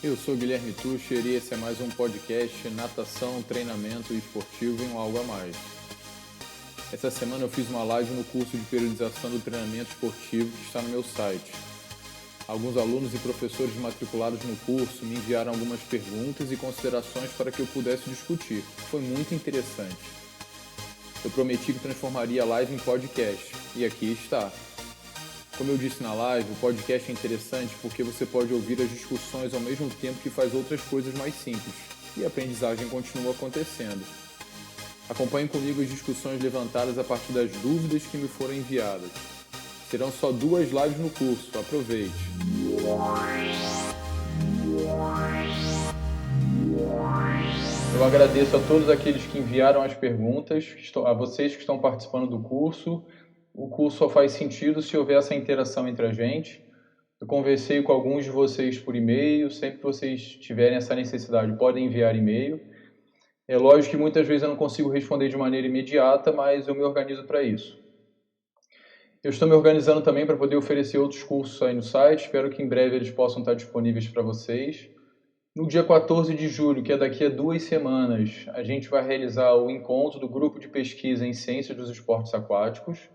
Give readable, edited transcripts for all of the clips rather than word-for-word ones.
Eu sou Guilherme Tucher e esse é mais um podcast Natação, Treinamento Esportivo e um Algo a Mais. Essa semana eu fiz uma live no curso de periodização do treinamento esportivo que está no meu site. Alguns alunos e professores matriculados no curso me enviaram algumas perguntas e considerações para que eu pudesse discutir. Foi muito interessante. Eu prometi que transformaria a live em podcast e aqui está. Como eu disse na live, o podcast é interessante porque você pode ouvir as discussões ao mesmo tempo que faz outras coisas mais simples, e a aprendizagem continua acontecendo. Acompanhe comigo as discussões levantadas a partir das dúvidas que me foram enviadas. Serão só 2 lives no curso, aproveite! Eu agradeço a todos aqueles que enviaram as perguntas, a vocês que estão participando do curso. O curso só faz sentido se houver essa interação entre a gente. Eu conversei com alguns de vocês por e-mail, sempre que vocês tiverem essa necessidade, podem enviar e-mail. É lógico que muitas vezes eu não consigo responder de maneira imediata, mas eu me organizo para isso. Eu estou me organizando também para poder oferecer outros cursos aí no site, espero que em breve eles possam estar disponíveis para vocês. No dia 14 de julho, que é daqui a 2 semanas, a gente vai realizar o encontro do Grupo de Pesquisa em Ciências dos Esportes Aquáticos,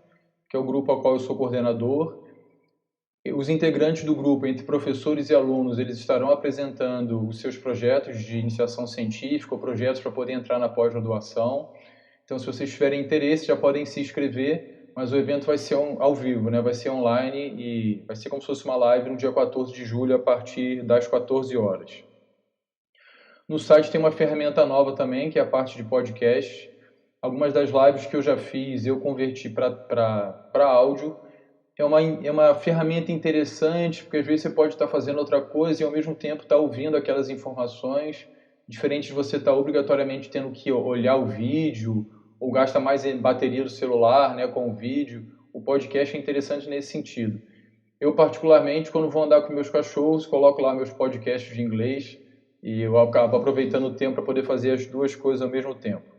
que é o grupo ao qual eu sou coordenador. Os integrantes do grupo, entre professores e alunos, eles estarão apresentando os seus projetos de iniciação científica ou projetos para poder entrar na pós-graduação. Então, se vocês tiverem interesse, já podem se inscrever, mas o evento vai ser ao vivo, né? Vai ser online e vai ser como se fosse uma live no dia 14 de julho, a partir das 14 horas. No site tem uma ferramenta nova também, que é a parte de podcast. Algumas das lives que eu já fiz, eu converti para áudio. É uma ferramenta interessante, porque às vezes você pode estar fazendo outra coisa e ao mesmo tempo estar ouvindo aquelas informações, diferente de você estar obrigatoriamente tendo que olhar o vídeo, ou gasta mais bateria do celular, né, com o vídeo. O podcast é interessante nesse sentido. Eu, particularmente, quando vou andar com meus cachorros, coloco lá meus podcasts de inglês e eu acabo aproveitando o tempo para poder fazer as duas coisas ao mesmo tempo.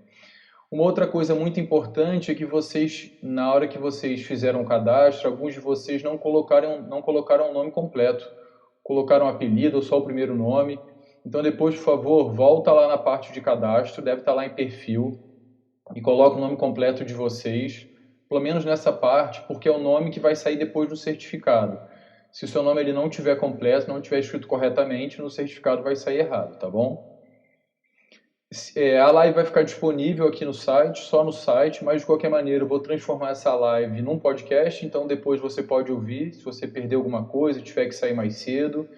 Uma outra coisa muito importante é que vocês, na hora que vocês fizeram o cadastro, alguns de vocês não colocaram o nome completo, colocaram apelido ou só o primeiro nome. Então depois, por favor, volta lá na parte de cadastro, deve estar lá em perfil, e coloca o nome completo de vocês, pelo menos nessa parte, porque é o nome que vai sair depois do certificado. Se o seu nome ele não estiver completo, não estiver escrito corretamente, no certificado vai sair errado, tá bom? A live vai ficar disponível aqui no site, só no site, mas de qualquer maneira eu vou transformar essa live num podcast, então depois você pode ouvir, se você perdeu alguma coisa, tiver que sair mais cedo.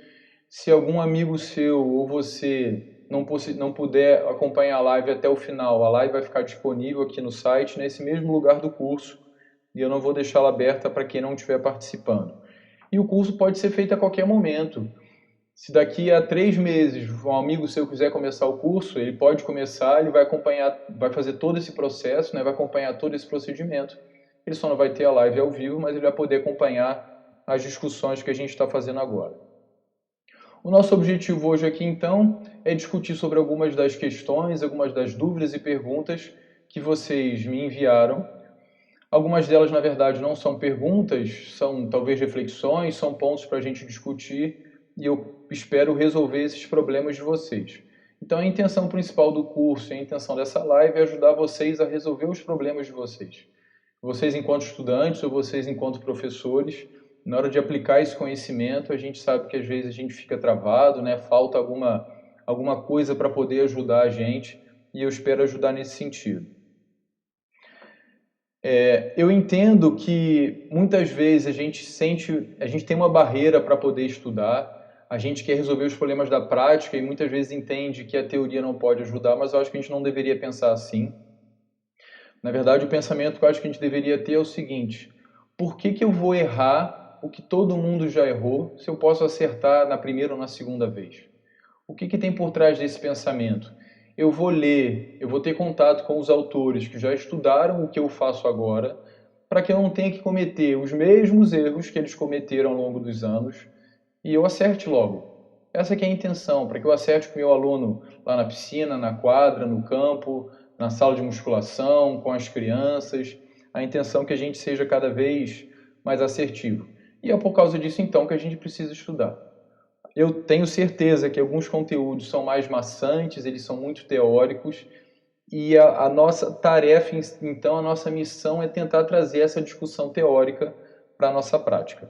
Se algum amigo seu ou você não puder acompanhar a live até o final, a live vai ficar disponível aqui no site, nesse mesmo lugar do curso, e eu não vou deixá-la aberta para quem não estiver participando. E o curso pode ser feito a qualquer momento. Se daqui a 3 meses um amigo seu quiser começar o curso, ele pode começar, ele vai acompanhar, vai fazer todo esse processo, né, vai acompanhar todo esse procedimento. Ele só não vai ter a live ao vivo, mas ele vai poder acompanhar as discussões que a gente está fazendo agora. O nosso objetivo hoje aqui, então, é discutir sobre algumas das questões, algumas das dúvidas e perguntas que vocês me enviaram. Algumas delas, na verdade, não são perguntas, são talvez reflexões, são pontos para a gente discutir e eu espero resolver esses problemas de vocês. Então, a intenção principal do curso e a intenção dessa live é ajudar vocês a resolver os problemas de vocês. Vocês, enquanto estudantes, ou vocês, enquanto professores, na hora de aplicar esse conhecimento, a gente sabe que às vezes a gente fica travado, né? Falta alguma coisa para poder ajudar a gente e eu espero ajudar nesse sentido. Eu entendo que muitas vezes a gente tem uma barreira para poder estudar, a gente quer resolver os problemas da prática e muitas vezes entende que a teoria não pode ajudar, mas eu acho que a gente não deveria pensar assim. Na verdade, o pensamento que eu acho que a gente deveria ter é o seguinte: por que eu vou errar o que todo mundo já errou se eu posso acertar na primeira ou na segunda vez? O que tem por trás desse pensamento? Eu vou ler, eu vou ter contato com os autores que já estudaram o que eu faço agora, para que eu não tenha que cometer os mesmos erros que eles cometeram ao longo dos anos e eu acerte logo. Essa que é a intenção, para que eu acerte com o meu aluno lá na piscina, na quadra, no campo, na sala de musculação, com as crianças. A intenção é que a gente seja cada vez mais assertivo. E é por causa disso, então, que a gente precisa estudar. Eu tenho certeza que alguns conteúdos são mais maçantes, eles são muito teóricos, e a nossa tarefa, então, a nossa missão é tentar trazer essa discussão teórica para a nossa prática.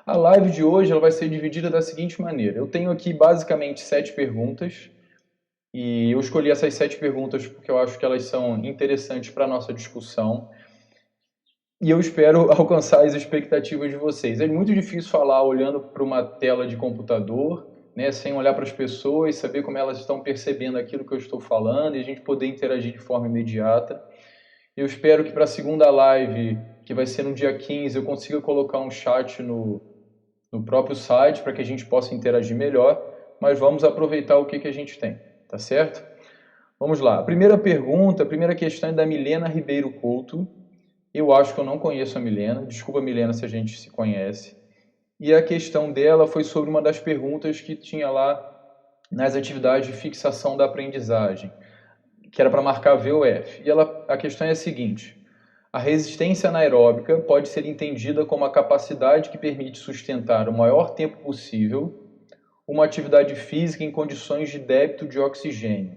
A live de hoje ela vai ser dividida da seguinte maneira. Eu tenho aqui basicamente 7 perguntas, e eu escolhi essas 7 perguntas porque eu acho que elas são interessantes para a nossa discussão, e eu espero alcançar as expectativas de vocês. É muito difícil falar olhando para uma tela de computador, né, sem olhar para as pessoas, saber como elas estão percebendo aquilo que eu estou falando e a gente poder interagir de forma imediata. Eu espero que para a segunda live, que vai ser no dia 15, eu consiga colocar um chat no próprio site para que a gente possa interagir melhor, mas vamos aproveitar o que a gente tem, tá certo? Vamos lá. A primeira pergunta, a primeira questão é da Milena Ribeiro Couto. Eu acho que eu não conheço a Milena, desculpa Milena se a gente se conhece. E a questão dela foi sobre uma das perguntas que tinha lá nas atividades de fixação da aprendizagem, que era para marcar V ou F. E a questão é a seguinte: a resistência anaeróbica pode ser entendida como a capacidade que permite sustentar o maior tempo possível uma atividade física em condições de débito de oxigênio.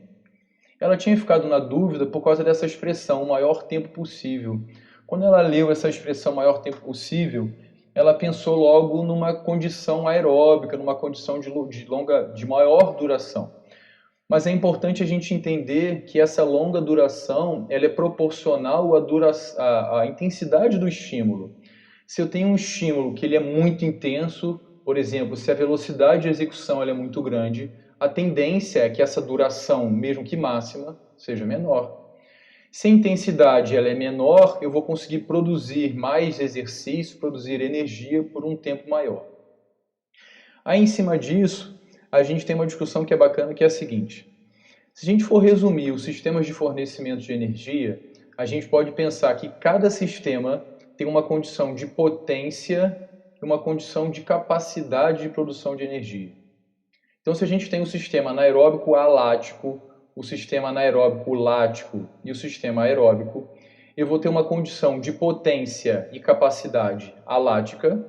Ela tinha ficado na dúvida por causa dessa expressão, o maior tempo possível. Quando ela leu essa expressão, maior tempo possível, ela pensou logo numa condição aeróbica, numa condição de maior duração. Mas é importante a gente entender que essa longa duração ela é proporcional à intensidade do estímulo. Se eu tenho um estímulo que ele é muito intenso, por exemplo, se a velocidade de execução ela é muito grande, a tendência é que essa duração, mesmo que máxima, seja menor. Se a intensidade ela é menor, eu vou conseguir produzir mais exercício, produzir energia por um tempo maior. Aí, em cima disso, a gente tem uma discussão que é bacana, que é a seguinte. Se a gente for resumir os sistemas de fornecimento de energia, a gente pode pensar que cada sistema tem uma condição de potência e uma condição de capacidade de produção de energia. Então, se a gente tem o sistema anaeróbico alático, o sistema anaeróbico lático e o sistema aeróbico, eu vou ter uma condição de potência e capacidade alática,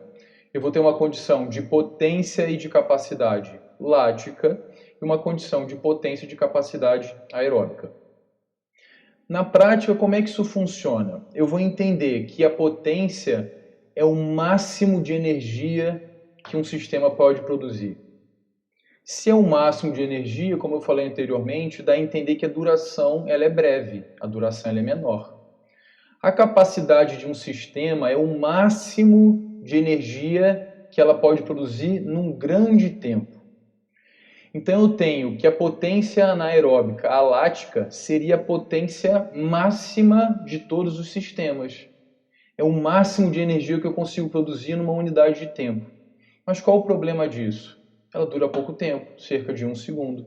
eu vou ter uma condição de potência e de capacidade lática e uma condição de potência e de capacidade aeróbica. Na prática, como é que isso funciona? Eu vou entender que a potência é o máximo de energia que um sistema pode produzir. Se é o máximo de energia, como eu falei anteriormente, dá a entender que a duração ela é breve, a duração ela é menor. A capacidade de um sistema é o máximo de energia que ela pode produzir num grande tempo. Então eu tenho que a potência anaeróbica alática seria a potência máxima de todos os sistemas. É o máximo de energia que eu consigo produzir numa unidade de tempo. Mas qual o problema disso? Ela dura pouco tempo, cerca de 1 segundo.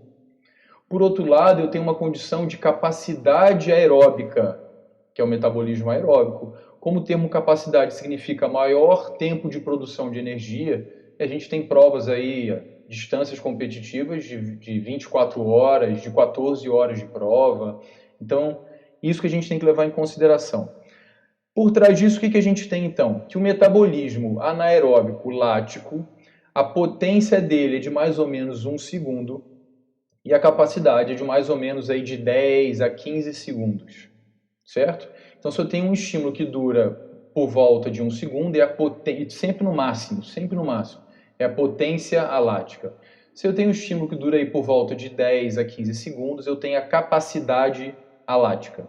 Por outro lado, eu tenho uma condição de capacidade aeróbica, que é o metabolismo aeróbico. Como o termo capacidade significa maior tempo de produção de energia, a gente tem provas aí, distâncias competitivas de 24 horas, de 14 horas de prova. Então, isso que a gente tem que levar em consideração. Por trás disso, o que a gente tem então? Que o metabolismo anaeróbico lático, a potência dele é de mais ou menos 1 segundo e a capacidade é de mais ou menos aí de 10 a 15 segundos, certo? Então, se eu tenho um estímulo que dura por volta de 1 segundo, é a potência, sempre no máximo, é a potência alática. Se eu tenho um estímulo que dura aí por volta de 10 a 15 segundos, eu tenho a capacidade alática.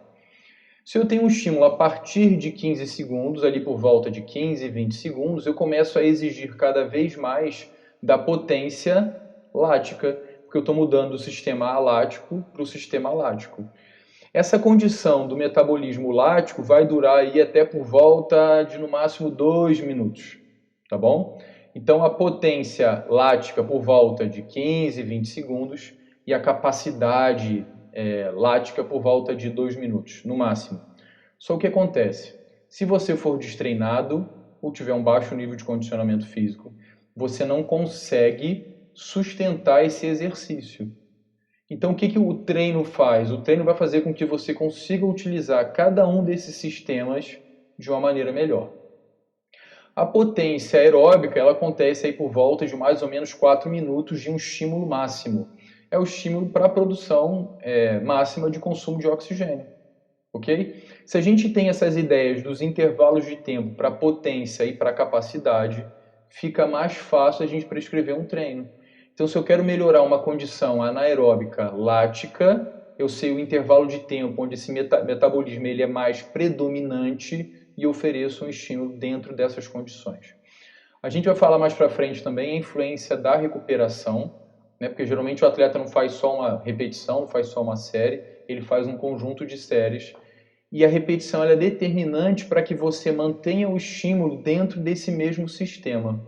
Se eu tenho um estímulo a partir de 15 segundos, ali por volta de 15, 20 segundos, eu começo a exigir cada vez mais da potência lática, porque eu estou mudando do sistema alático para o sistema lático. Essa condição do metabolismo lático vai durar aí até por volta de no máximo 2 minutos, tá bom? Então a potência lática por volta de 15, 20 segundos e a capacidade lática por volta de 2 minutos, no máximo. Só o que acontece? Se você for destreinado ou tiver um baixo nível de condicionamento físico, você não consegue sustentar esse exercício. Então, o que o treino faz? O treino vai fazer com que você consiga utilizar cada um desses sistemas de uma maneira melhor. A potência aeróbica, ela acontece aí por volta de mais ou menos 4 minutos de um estímulo máximo. É o estímulo para a produção máxima de consumo de oxigênio. Ok? Se a gente tem essas ideias dos intervalos de tempo para potência e para capacidade, fica mais fácil a gente prescrever um treino. Então, se eu quero melhorar uma condição anaeróbica lática, eu sei o intervalo de tempo onde esse metabolismo ele é mais predominante e ofereço um estímulo dentro dessas condições. A gente vai falar mais para frente também a influência da recuperação, né? Porque geralmente o atleta não faz só uma repetição, não faz só uma série, ele faz um conjunto de séries. E a repetição ela é determinante para que você mantenha o estímulo dentro desse mesmo sistema.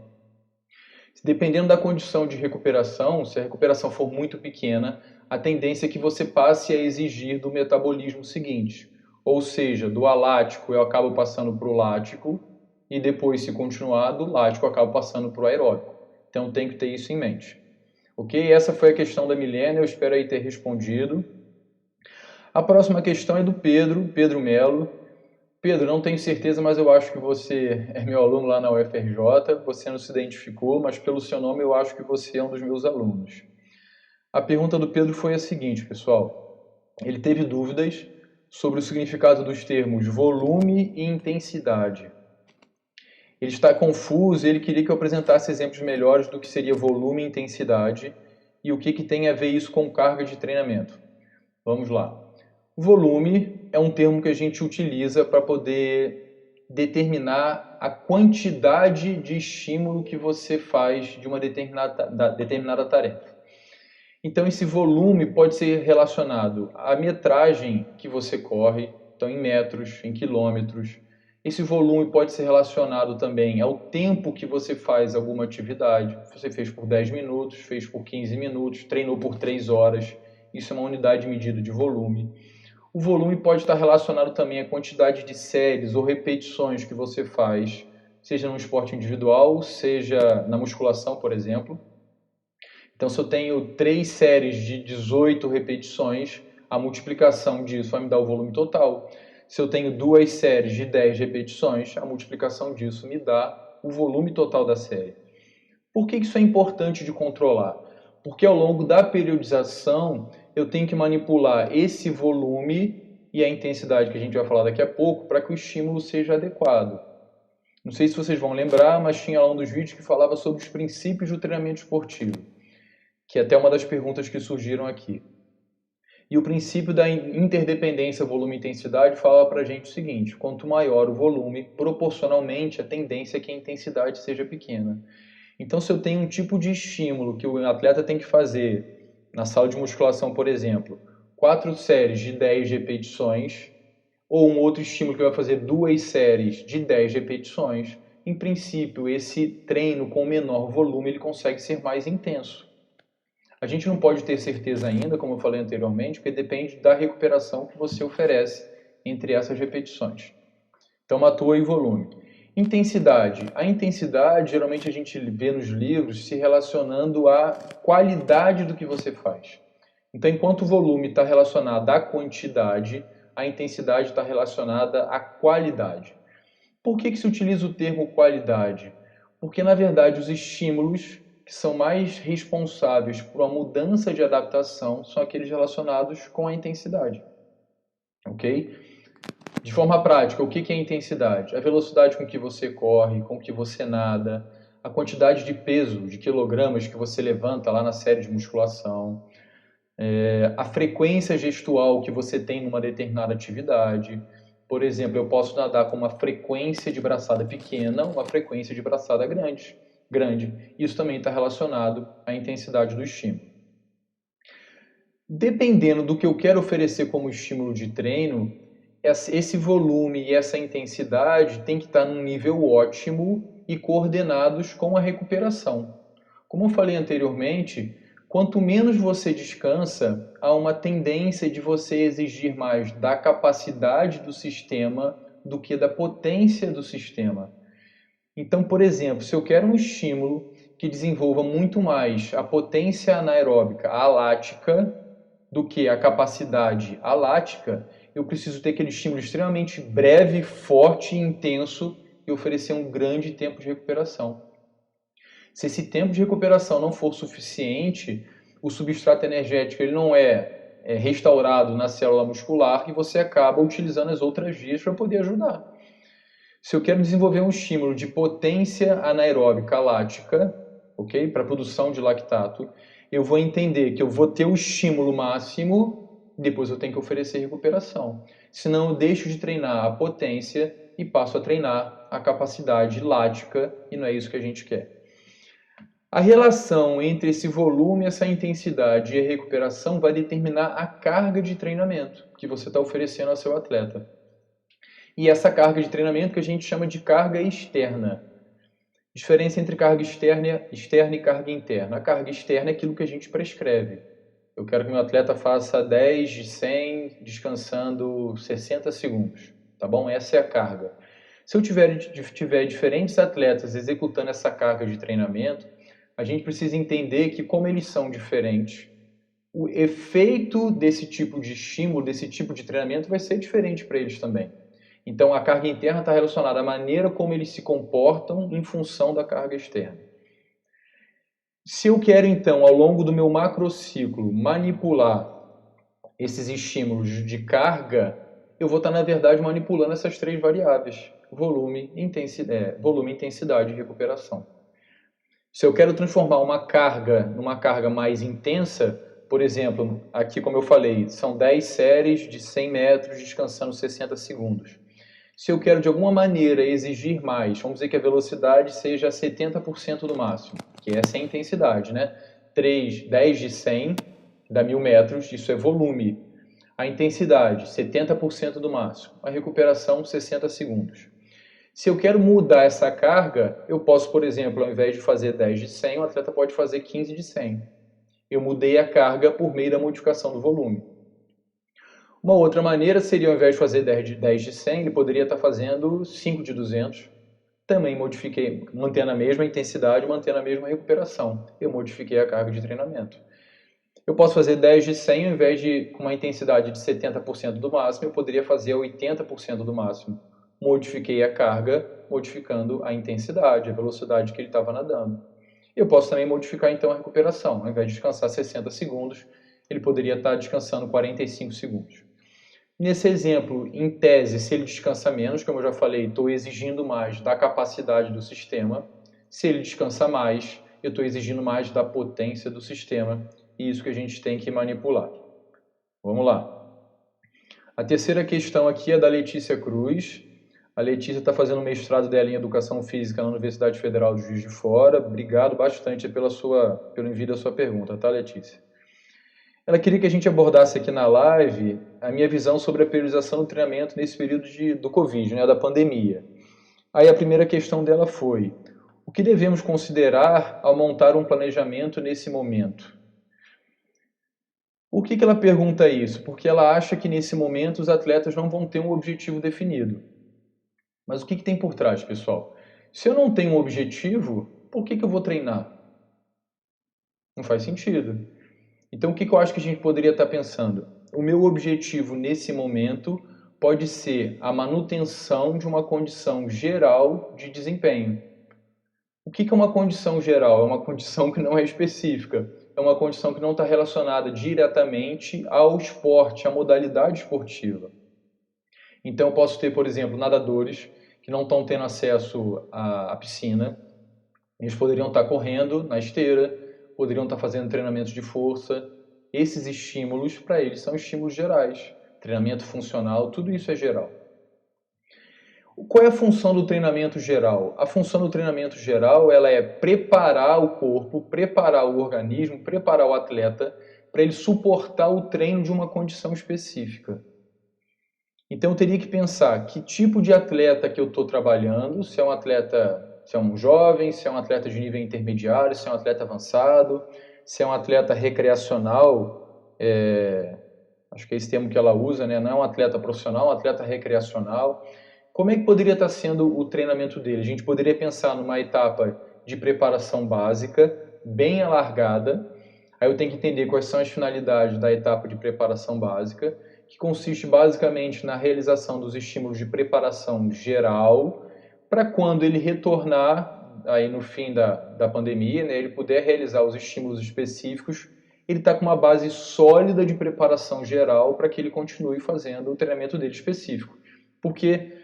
Dependendo da condição de recuperação, se a recuperação for muito pequena, a tendência é que você passe a exigir do metabolismo seguinte. Ou seja, do alático eu acabo passando para o lático e depois, se continuar, do lático eu acabo passando para o aeróbico. Então tem que ter isso em mente. Ok? Essa foi a questão da Milena, eu espero aí ter respondido. A próxima questão é do Pedro Melo. Pedro, não tenho certeza, mas eu acho que você é meu aluno lá na UFRJ. Você não se identificou, mas pelo seu nome eu acho que você é um dos meus alunos. A pergunta do Pedro foi a seguinte, pessoal. Ele teve dúvidas sobre o significado dos termos volume e intensidade. Ele está confuso e ele queria que eu apresentasse exemplos melhores do que seria volume e intensidade e o que tem a ver isso com carga de treinamento. Vamos lá. Volume é um termo que a gente utiliza para poder determinar a quantidade de estímulo que você faz de uma determinada tarefa. Então, esse volume pode ser relacionado à metragem que você corre, então em metros, em quilômetros. Esse volume pode ser relacionado também ao tempo que você faz alguma atividade. Você fez por 10 minutos, fez por 15 minutos, treinou por 3 horas. Isso é uma unidade medida de volume. O volume pode estar relacionado também à quantidade de séries ou repetições que você faz, seja no esporte individual, seja na musculação, por exemplo. Então, se eu tenho 3 séries de 18 repetições, a multiplicação disso vai me dar o volume total. Se eu tenho 2 séries de 10 repetições, a multiplicação disso me dá o volume total da série. Por que isso é importante de controlar? Porque ao longo da periodização, eu tenho que manipular esse volume e a intensidade que a gente vai falar daqui a pouco para que o estímulo seja adequado. Não sei se vocês vão lembrar, mas tinha lá um dos vídeos que falava sobre os princípios do treinamento esportivo, que é até uma das perguntas que surgiram aqui. E o princípio da interdependência volume-intensidade fala para a gente o seguinte: quanto maior o volume, proporcionalmente a tendência é que a intensidade seja pequena. Então, se eu tenho um tipo de estímulo que o atleta tem que fazer na sala de musculação, por exemplo, 4 séries de 10 repetições, ou um outro estímulo que vai fazer 2 séries de 10 repetições, em princípio, esse treino com menor volume ele consegue ser mais intenso. A gente não pode ter certeza ainda, como eu falei anteriormente, porque depende da recuperação que você oferece entre essas repetições. Então, matou aí volume. Intensidade. A intensidade, geralmente a gente vê nos livros se relacionando à qualidade do que você faz. Então, enquanto o volume está relacionado à quantidade, a intensidade está relacionada à qualidade. Por que se utiliza o termo qualidade? Porque, na verdade, os estímulos que são mais responsáveis por uma mudança de adaptação são aqueles relacionados com a intensidade. Ok? De forma prática, o que é intensidade? A velocidade com que você corre, com que você nada, a quantidade de peso, de quilogramas que você levanta lá na série de musculação, a frequência gestual que você tem numa determinada atividade. Por exemplo, eu posso nadar com uma frequência de braçada pequena, uma frequência de braçada grande. Isso também está relacionado à intensidade do estímulo. Dependendo do que eu quero oferecer como estímulo de treino, esse volume e essa intensidade tem que estar num nível ótimo e coordenados com a recuperação. Como eu falei anteriormente, quanto menos você descansa, há uma tendência de você exigir mais da capacidade do sistema do que da potência do sistema. Então, por exemplo, se eu quero um estímulo que desenvolva muito mais a potência anaeróbica alática do que a capacidade alática, eu preciso ter aquele estímulo extremamente breve, forte e intenso e oferecer um grande tempo de recuperação. Se esse tempo de recuperação não for suficiente, o substrato energético ele não é restaurado na célula muscular e você acaba utilizando as outras vias para poder ajudar. Se eu quero desenvolver um estímulo de potência anaeróbica lática, ok, para a produção de lactato, eu vou entender que eu vou ter o estímulo máximo, depois eu tenho que oferecer recuperação. Senão eu deixo de treinar a potência e passo a treinar a capacidade lática e não é isso que a gente quer. A relação entre esse volume, essa intensidade e a recuperação vai determinar a carga de treinamento que você está oferecendo ao seu atleta. E essa carga de treinamento que a gente chama de carga externa. Diferença entre carga externa e carga interna. A carga externa é aquilo que a gente prescreve. Eu quero que meu atleta faça 10 de 100 descansando 60 segundos. Tá bom? Essa é a carga. Se eu tiver diferentes atletas executando essa carga de treinamento, a gente precisa entender que, como eles são diferentes, o efeito desse tipo de estímulo, desse tipo de treinamento vai ser diferente para eles também. Então, a carga interna está relacionada à maneira como eles se comportam em função da carga externa. Se eu quero, então, ao longo do meu macrociclo, manipular esses estímulos de carga, eu vou estar, na verdade, manipulando essas três variáveis: volume, intensidade e recuperação. Se eu quero transformar uma carga numa carga mais intensa, por exemplo, aqui como eu falei, são 10 séries de 100 metros descansando 60 segundos. Se eu quero de alguma maneira exigir mais, vamos dizer que a velocidade seja 70% do máximo, que essa é a intensidade, né? 10 de 100 dá 1000 metros, isso é volume. A intensidade, 70% do máximo. A recuperação, 60 segundos. Se eu quero mudar essa carga, eu posso, por exemplo, ao invés de fazer 10 de 100, o atleta pode fazer 15 de 100. Eu mudei a carga por meio da modificação do volume. Uma outra maneira seria, ao invés de fazer 10 de 100, ele poderia estar fazendo 5 de 200. Também modifiquei, mantendo a mesma intensidade, mantendo a mesma recuperação. Eu modifiquei a carga de treinamento. Eu posso fazer 10 de 100, ao invés de com uma intensidade de 70% do máximo, eu poderia fazer 80% do máximo. Modifiquei a carga, modificando a intensidade, a velocidade que ele estava nadando. Eu posso também modificar então a recuperação. Ao invés de descansar 60 segundos, ele poderia estar descansando 45 segundos. Nesse exemplo, em tese, se ele descansa menos, como eu já falei, estou exigindo mais da capacidade do sistema. Se ele descansa mais, eu estou exigindo mais da potência do sistema. E isso que a gente tem que manipular. Vamos lá. A terceira questão aqui é da Letícia Cruz. A Letícia está fazendo o mestrado dela em Educação Física na Universidade Federal de Juiz de Fora. Obrigado bastante pelo envio da sua pergunta, tá, Letícia? Ela queria que a gente abordasse aqui na live a minha visão sobre a periodização do treinamento nesse período do Covid, né, da pandemia. Aí a primeira questão dela foi: o que devemos considerar ao montar um planejamento nesse momento? Por que ela pergunta isso? Porque ela acha que nesse momento os atletas não vão ter um objetivo definido. Mas o que tem por trás, pessoal? Se eu não tenho um objetivo, por que eu vou treinar? Não faz sentido. Então, o que eu acho que a gente poderia estar pensando? O meu objetivo nesse momento pode ser a manutenção de uma condição geral de desempenho. O que é uma condição geral? É uma condição que não é específica. É uma condição que não está relacionada diretamente ao esporte, à modalidade esportiva. Então, eu posso ter, por exemplo, nadadores que não estão tendo acesso à piscina. Eles poderiam estar correndo na esteira, poderiam estar fazendo treinamentos de força. Esses estímulos, para eles, são estímulos gerais. Treinamento funcional, tudo isso é geral. Qual é a função do treinamento geral? A função do treinamento geral ela é preparar o corpo, preparar o organismo, preparar o atleta para ele suportar o treino de uma condição específica. Então eu teria que pensar que tipo de atleta que eu estou trabalhando, se é um atleta, se é um jovem, se é um atleta de nível intermediário, se é um atleta avançado, se é um atleta recreacional, acho que é esse termo que ela usa, né? Não é um atleta profissional, é um atleta recreacional. Como é que poderia estar sendo o treinamento dele? A gente poderia pensar numa etapa de preparação básica, bem alargada. Aí eu tenho que entender quais são as finalidades da etapa de preparação básica, que consiste basicamente na realização dos estímulos de preparação geral para quando ele retornar, aí no fim da pandemia, né, ele puder realizar os estímulos específicos, ele está com uma base sólida de preparação geral para que ele continue fazendo o treinamento dele específico. Porque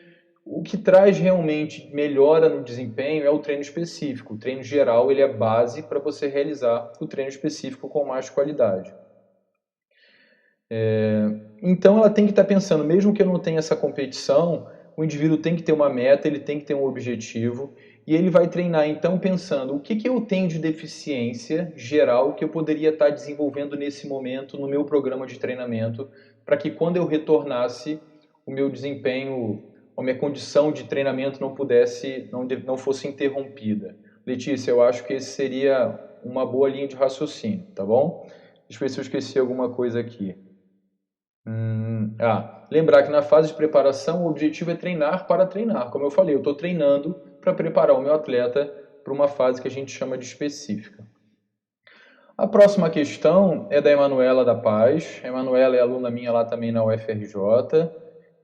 o que traz realmente melhora no desempenho é o treino específico. O treino geral ele é base para você realizar o treino específico com mais qualidade. Então ela tem que estar pensando, mesmo que eu não tenha essa competição, o indivíduo tem que ter uma meta, ele tem que ter um objetivo, e ele vai treinar então pensando o que eu tenho de deficiência geral que eu poderia estar desenvolvendo nesse momento no meu programa de treinamento, para que quando eu retornasse, o meu desempenho, a minha condição de treinamento não fosse interrompida. Letícia, eu acho que esse seria uma boa linha de raciocínio, tá bom? Deixa eu ver se eu esqueci alguma coisa aqui. Lembrar que na fase de preparação o objetivo é treinar para treinar. Como eu falei, eu estou treinando para preparar o meu atleta para uma fase que a gente chama de específica. A próxima questão é da Emanuela da Paz. A Emanuela é aluna minha lá também na UFRJ.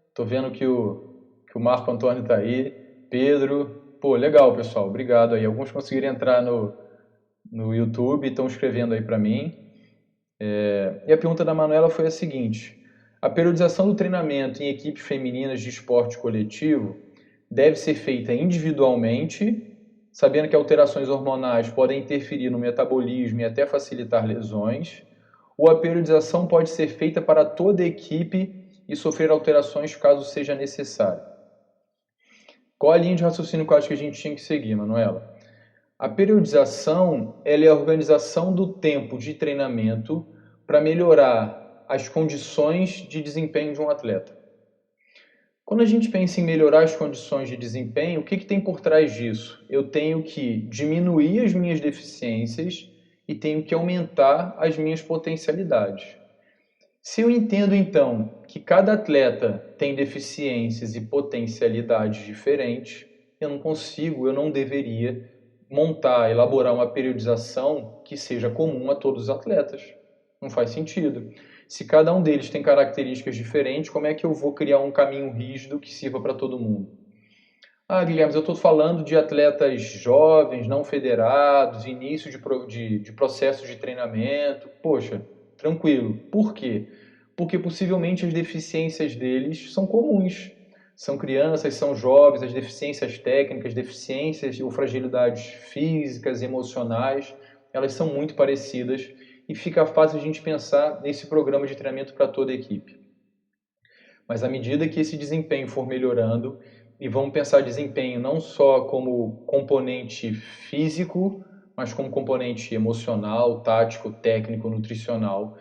Estou vendo que o Marco Antônio está aí. Pedro. Pô, legal, pessoal. Obrigado aí. Alguns conseguiram entrar no YouTube e estão escrevendo aí para mim. E a pergunta da Manuela foi a seguinte: a periodização do treinamento em equipes femininas de esporte coletivo deve ser feita individualmente, sabendo que alterações hormonais podem interferir no metabolismo e até facilitar lesões, ou a periodização pode ser feita para toda a equipe e sofrer alterações caso seja necessário? Qual a linha de raciocínio que eu acho que a gente tinha que seguir, Manuela? A periodização ela é a organização do tempo de treinamento para melhorar as condições de desempenho de um atleta. Quando a gente pensa em melhorar as condições de desempenho, o que tem por trás disso? Eu tenho que diminuir as minhas deficiências e tenho que aumentar as minhas potencialidades. Se eu entendo, então, que cada atleta tem deficiências e potencialidades diferentes, eu não deveria elaborar uma periodização que seja comum a todos os atletas. Não faz sentido. Se cada um deles tem características diferentes, como é que eu vou criar um caminho rígido que sirva para todo mundo? Guilherme, eu estou falando de atletas jovens, não federados, início de processo de treinamento. Poxa, tranquilo. Por quê? Porque possivelmente as deficiências deles são comuns. São crianças, são jovens, as deficiências técnicas, deficiências ou fragilidades físicas, emocionais, elas são muito parecidas e fica fácil a gente pensar nesse programa de treinamento para toda a equipe. Mas à medida que esse desempenho for melhorando, e vamos pensar desempenho não só como componente físico, mas como componente emocional, tático, técnico, nutricional,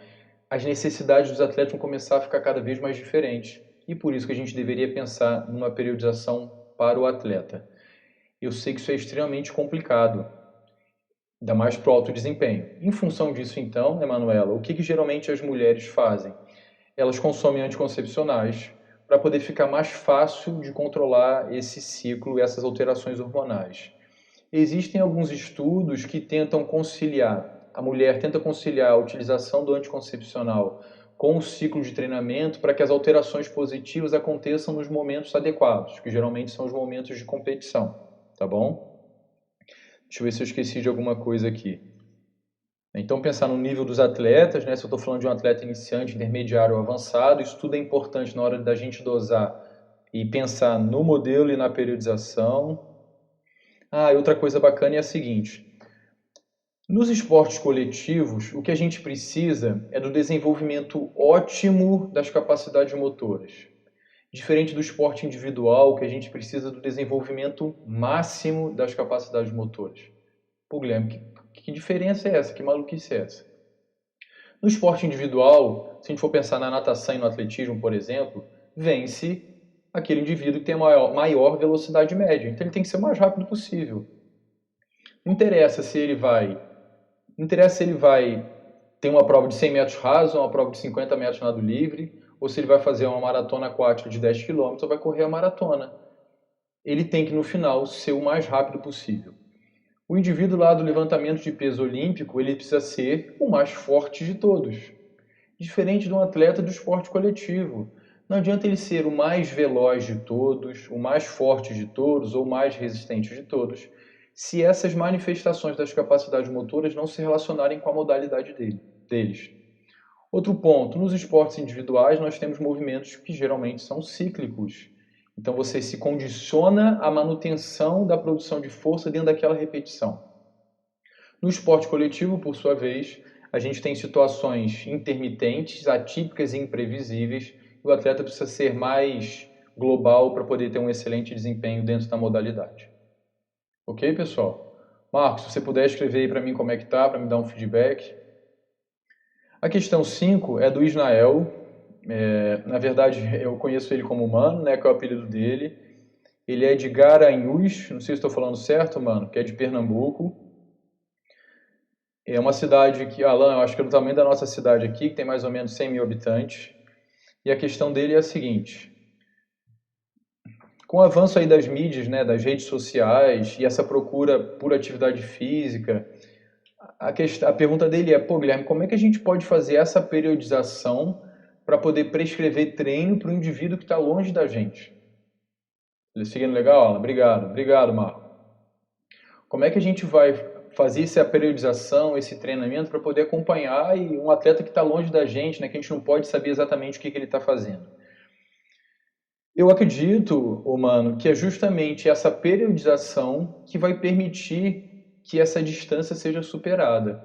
as necessidades dos atletas vão começar a ficar cada vez mais diferentes. E por isso que a gente deveria pensar numa periodização para o atleta. Eu sei que isso é extremamente complicado, ainda mais para o alto desempenho. Em função disso, então, Emanuela, o que geralmente as mulheres fazem? Elas consomem anticoncepcionais para poder ficar mais fácil de controlar esse ciclo e essas alterações hormonais. Existem alguns estudos que tentam conciliar, a mulher tenta conciliar a utilização do anticoncepcional com o ciclo de treinamento para que as alterações positivas aconteçam nos momentos adequados, que geralmente são os momentos de competição, tá bom? Deixa eu ver se eu esqueci de alguma coisa aqui. Então, pensar no nível dos atletas, né? Se eu estou falando de um atleta iniciante, intermediário ou avançado, isso tudo é importante na hora da gente dosar e pensar no modelo e na periodização. E outra coisa bacana é a seguinte: nos esportes coletivos, o que a gente precisa é do desenvolvimento ótimo das capacidades motoras. Diferente do esporte individual, que a gente precisa do desenvolvimento máximo das capacidades motoras. Pô, Guilherme, que diferença é essa? Que maluquice é essa? No esporte individual, se a gente for pensar na natação e no atletismo, por exemplo, vence aquele indivíduo que tem a maior velocidade média. Então ele tem que ser o mais rápido possível. Não interessa se ele vai ter uma prova de 100 metros raso, uma prova de 50 metros nado livre, ou se ele vai fazer uma maratona aquática de 10 km ou vai correr a maratona. Ele tem que, no final, ser o mais rápido possível. O indivíduo lá do levantamento de peso olímpico, ele precisa ser o mais forte de todos. Diferente de um atleta do esporte coletivo. Não adianta ele ser o mais veloz de todos, o mais forte de todos ou o mais resistente de todos, se essas manifestações das capacidades motoras não se relacionarem com a modalidade deles. Outro ponto, nos esportes individuais nós temos movimentos que geralmente são cíclicos. Então você se condiciona à manutenção da produção de força dentro daquela repetição. No esporte coletivo, por sua vez, a gente tem situações intermitentes, atípicas e imprevisíveis, e o atleta precisa ser mais global para poder ter um excelente desempenho dentro da modalidade. Ok, pessoal? Marcos, se você puder escrever aí para mim como é que tá, para me dar um feedback. A questão 5 é do Isnael. Na verdade, eu conheço ele como Mano, né, que é o apelido dele. Ele é de Garanhuns, não sei se estou falando certo, mano, que é de Pernambuco. É uma cidade que, Alan, eu acho que é do tamanho da nossa cidade aqui, que tem mais ou menos 100 mil habitantes. E a questão dele é a seguinte: com o avanço aí das mídias, né, das redes sociais e essa procura por atividade física, a pergunta dele é, pô, Guilherme, como é que a gente pode fazer essa periodização para poder prescrever treino para o indivíduo que está longe da gente? Ele seguindo legal, Alan? Obrigado, obrigado, Marco. Como é que a gente vai fazer essa periodização, esse treinamento para poder acompanhar e um atleta que está longe da gente, né, que a gente não pode saber exatamente o que ele está fazendo? Eu acredito, mano, que é justamente essa periodização que vai permitir que essa distância seja superada.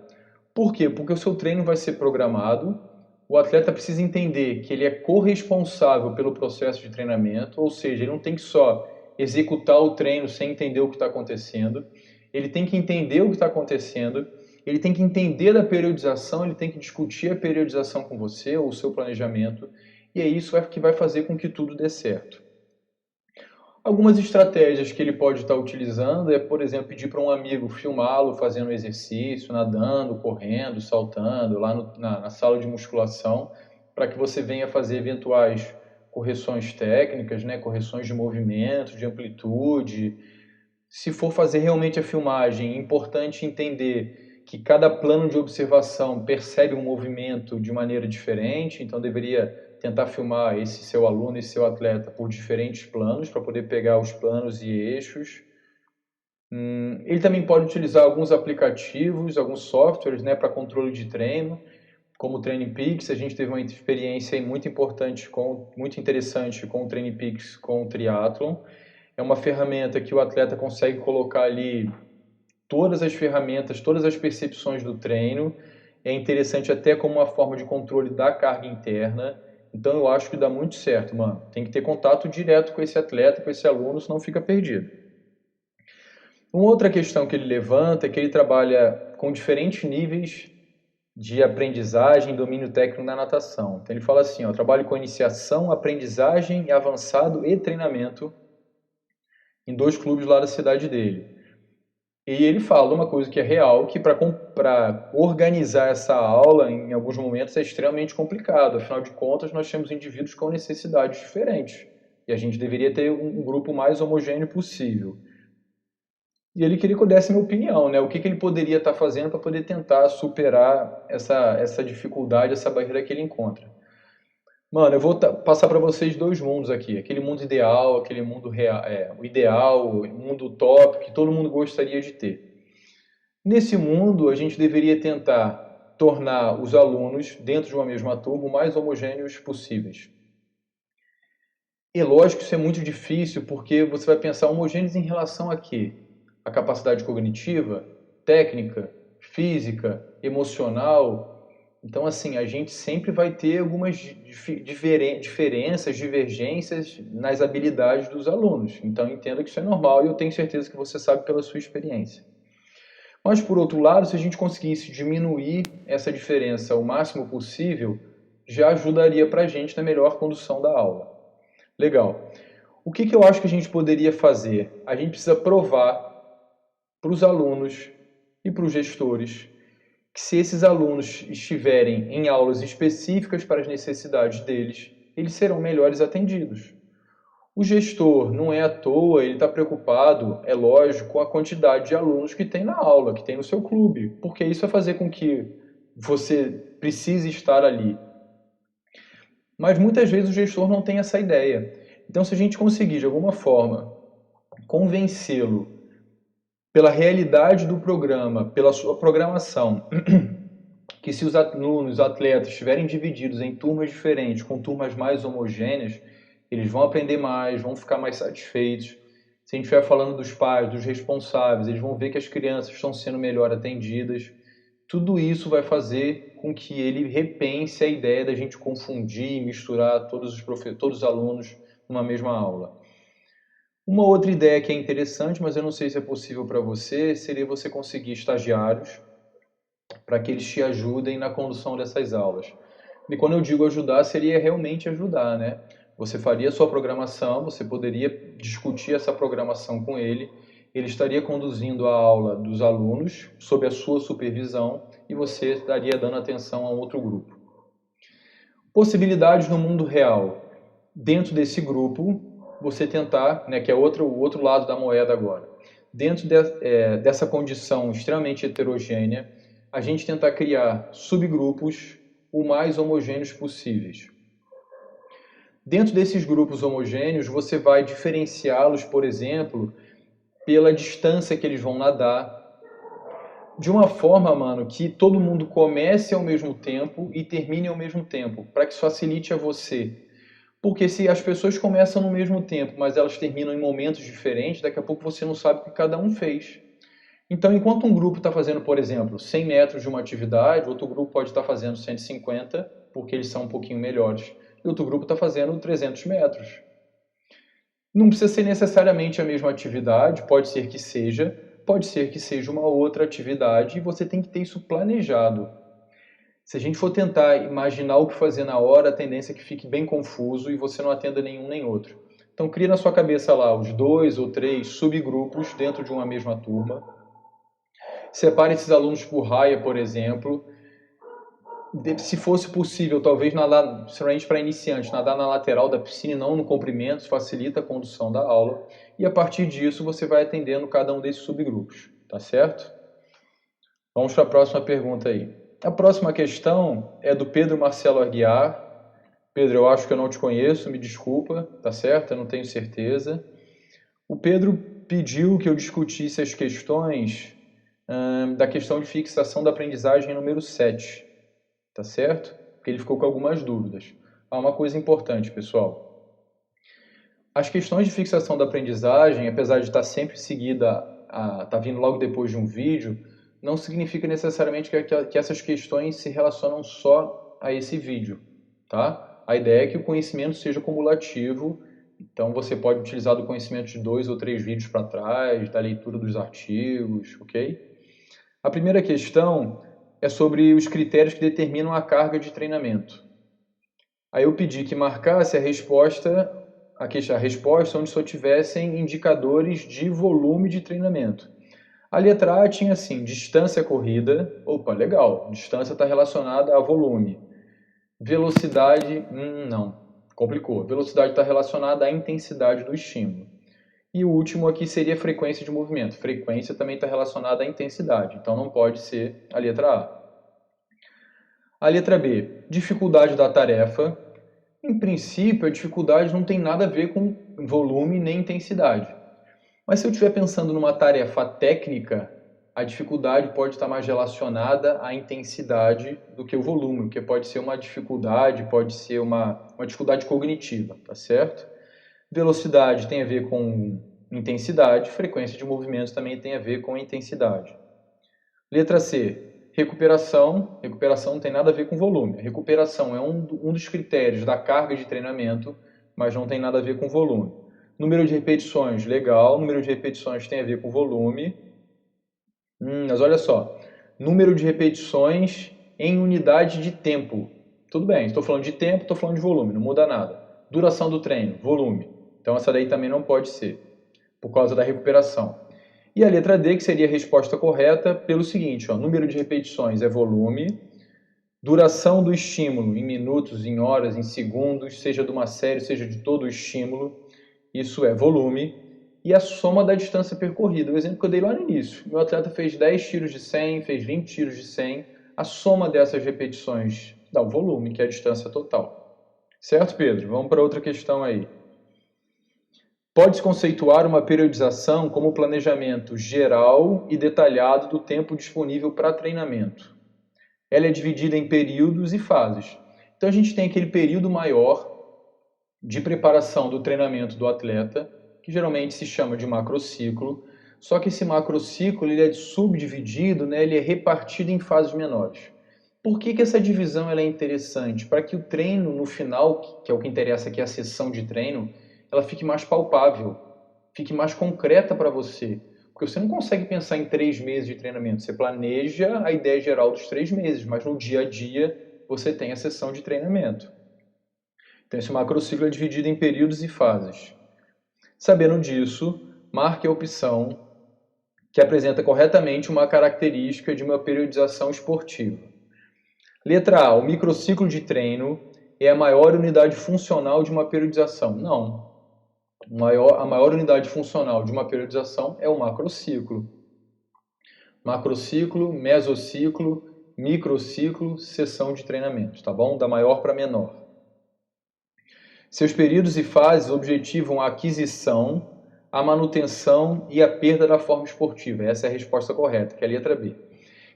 Por quê? Porque o seu treino vai ser programado, o atleta precisa entender que ele é corresponsável pelo processo de treinamento, ou seja, ele não tem que só executar o treino sem entender o que está acontecendo, ele tem que entender o que está acontecendo, ele tem que entender da periodização, ele tem que discutir a periodização com você, ou o seu planejamento, e é isso que vai fazer com que tudo dê certo. Algumas estratégias que ele pode estar utilizando é, por exemplo, pedir para um amigo filmá-lo fazendo exercício, nadando, correndo, saltando, lá na sala de musculação, para que você venha fazer eventuais correções técnicas, né, correções de movimento, de amplitude. Se for fazer realmente a filmagem, é importante entender que cada plano de observação percebe um movimento de maneira diferente, então deveria tentar filmar esse seu aluno e seu atleta por diferentes planos, para poder pegar os planos e eixos. Ele também pode utilizar alguns aplicativos, alguns softwares, né, para controle de treino, como o Training Peaks. A gente teve uma experiência muito importante, muito interessante com o Training Peaks com o triatlon. É uma ferramenta que o atleta consegue colocar ali todas as ferramentas, todas as percepções do treino. É interessante até como uma forma de controle da carga interna. Então eu acho que dá muito certo, mano. Tem que ter contato direto com esse atleta, com esse aluno, senão fica perdido. Uma outra questão que ele levanta é que ele trabalha com diferentes níveis de aprendizagem e domínio técnico na natação. Então ele fala assim, ó, trabalho com iniciação, aprendizagem, avançado e treinamento em 2 clubes lá da cidade dele. E ele fala uma coisa que é real, que para organizar essa aula em alguns momentos é extremamente complicado. Afinal de contas, nós temos indivíduos com necessidades diferentes. E a gente deveria ter um grupo mais homogêneo possível. E ele queria que eu desse minha opinião, né? O que ele poderia estar fazendo para poder tentar superar essa dificuldade, essa barreira que ele encontra. Mano, eu vou passar para vocês 2 mundos aqui. Aquele mundo ideal, aquele mundo real, o ideal, o mundo utópico que todo mundo gostaria de ter. Nesse mundo, a gente deveria tentar tornar os alunos, dentro de uma mesma turma, o mais homogêneos possíveis. É lógico que isso é muito difícil, porque você vai pensar homogêneos em relação a quê? A capacidade cognitiva, técnica, física, emocional. Então, assim, a gente sempre vai ter algumas diferenças, divergências nas habilidades dos alunos. Então, entenda que isso é normal e eu tenho certeza que você sabe pela sua experiência. Mas, por outro lado, se a gente conseguisse diminuir essa diferença o máximo possível, já ajudaria para a gente na melhor condução da aula. Legal. O que eu acho que a gente poderia fazer? A gente precisa provar para os alunos e para os gestores que se esses alunos estiverem em aulas específicas para as necessidades deles, eles serão melhores atendidos. O gestor não é à toa, ele está preocupado, é lógico, com a quantidade de alunos que tem na aula, que tem no seu clube, porque isso vai fazer com que você precise estar ali. Mas muitas vezes o gestor não tem essa ideia. Então, se a gente conseguir, de alguma forma, convencê-lo pela realidade do programa, pela sua programação, que se os alunos, os atletas estiverem divididos em turmas diferentes, com turmas mais homogêneas, eles vão aprender mais, vão ficar mais satisfeitos. Se a gente estiver falando dos pais, dos responsáveis, eles vão ver que as crianças estão sendo melhor atendidas. Tudo isso vai fazer com que ele repense a ideia da gente confundir e misturar todos os alunos numa mesma aula. Uma outra ideia que é interessante, mas eu não sei se é possível para você, seria você conseguir estagiários para que eles te ajudem na condução dessas aulas. E quando eu digo ajudar, seria realmente ajudar, né? Você faria a sua programação, você poderia discutir essa programação com ele, ele estaria conduzindo a aula dos alunos sob a sua supervisão e você estaria dando atenção a um outro grupo. Possibilidades no mundo real. Dentro desse grupo, você tentar, né, que é o outro lado da moeda agora, dentro dessa condição extremamente heterogênea, a gente tentar criar subgrupos o mais homogêneos possíveis. Dentro desses grupos homogêneos, você vai diferenciá-los, por exemplo, pela distância que eles vão nadar, de uma forma, mano, que todo mundo comece ao mesmo tempo e termine ao mesmo tempo, para que isso facilite a você. Porque se as pessoas começam no mesmo tempo, mas elas terminam em momentos diferentes, daqui a pouco você não sabe o que cada um fez. Então, enquanto um grupo está fazendo, por exemplo, 100 metros de uma atividade, outro grupo pode estar fazendo 150, porque eles são um pouquinho melhores, e outro grupo está fazendo 300 metros. Não precisa ser necessariamente a mesma atividade, pode ser que seja uma outra atividade, e você tem que ter isso planejado. Se a gente for tentar imaginar o que fazer na hora, a tendência é que fique bem confuso e você não atenda nenhum nem outro. Então, cria na sua cabeça lá os 2 ou 3 subgrupos dentro de uma mesma turma. Separe esses alunos por raia, por exemplo. Se fosse possível, talvez nadar, principalmente para iniciantes, nadar na lateral da piscina e não no comprimento, facilita a condução da aula. E a partir disso, você vai atendendo cada um desses subgrupos, tá certo? Vamos para a próxima pergunta aí. A próxima questão é do Pedro Marcelo Aguiar. Pedro, eu acho que eu não te conheço, me desculpa, tá certo? Eu não tenho certeza. O Pedro pediu que eu discutisse as questões da questão de fixação da aprendizagem número 7, tá certo? Porque ele ficou com algumas dúvidas. Uma coisa importante, pessoal. As questões de fixação da aprendizagem, apesar de estar sempre seguida, tá vindo logo depois de um vídeo, não significa necessariamente que essas questões se relacionam só a esse vídeo, tá? A ideia é que o conhecimento seja cumulativo, então você pode utilizar do conhecimento de 2 ou 3 vídeos para trás, da leitura dos artigos, ok? A primeira questão é sobre os critérios que determinam a carga de treinamento. Aí eu pedi que marcasse a resposta onde só tivessem indicadores de volume de treinamento. A letra A tinha assim, distância corrida. Opa, legal, distância está relacionada a volume. Velocidade, não, complicou. Velocidade está relacionada à intensidade do estímulo. E o último aqui seria frequência de movimento. Frequência também está relacionada à intensidade, então não pode ser a letra A. A letra B, dificuldade da tarefa. Em princípio, a dificuldade não tem nada a ver com volume nem intensidade. Mas se eu estiver pensando numa tarefa técnica, a dificuldade pode estar mais relacionada à intensidade do que o volume, porque pode ser uma dificuldade, pode ser uma dificuldade cognitiva, tá certo? Velocidade tem a ver com intensidade, frequência de movimentos também tem a ver com intensidade. Letra C, recuperação. Recuperação não tem nada a ver com volume. A recuperação é um dos critérios da carga de treinamento, mas não tem nada a ver com volume. Número de repetições, legal. Número de repetições tem a ver com volume. Mas olha só, número de repetições em unidade de tempo. Tudo bem, estou falando de tempo, estou falando de volume, não muda nada. Duração do treino, volume. Então essa daí também não pode ser, por causa da recuperação. E a letra D, que seria a resposta correta, pelo seguinte, ó, número de repetições é volume, duração do estímulo em minutos, em horas, em segundos, seja de uma série, seja de todo o estímulo, isso é volume, e a soma da distância percorrida. O exemplo que eu dei lá no início, meu atleta fez 10 tiros de 100, fez 20 tiros de 100, a soma dessas repetições dá o volume, que é a distância total. Certo, Pedro? Vamos para outra questão aí. Pode-se conceituar uma periodização como planejamento geral e detalhado do tempo disponível para treinamento. Ela é dividida em períodos e fases. Então a gente tem aquele período maior de preparação do treinamento do atleta, que geralmente se chama de macrociclo, só que esse macrociclo ele é subdividido, né, ele é repartido em fases menores. Por que essa divisão ela é interessante? Para que o treino no final, que é o que interessa aqui, a sessão de treino, ela fique mais palpável, fique mais concreta para você. Porque você não consegue pensar em 3 meses de treinamento. Você planeja a ideia geral dos 3 meses, mas no dia a dia você tem a sessão de treinamento. Então esse macrociclo é dividido em períodos e fases. Sabendo disso, marque a opção que apresenta corretamente uma característica de uma periodização esportiva. Letra A. O microciclo de treino é a maior unidade funcional de uma periodização. Não. A maior unidade funcional de uma periodização é o macrociclo. Macrociclo, mesociclo, microciclo, sessão de treinamento, tá bom? Da maior para menor. Seus períodos e fases objetivam a aquisição, a manutenção e a perda da forma esportiva. Essa é a resposta correta, que é a letra B.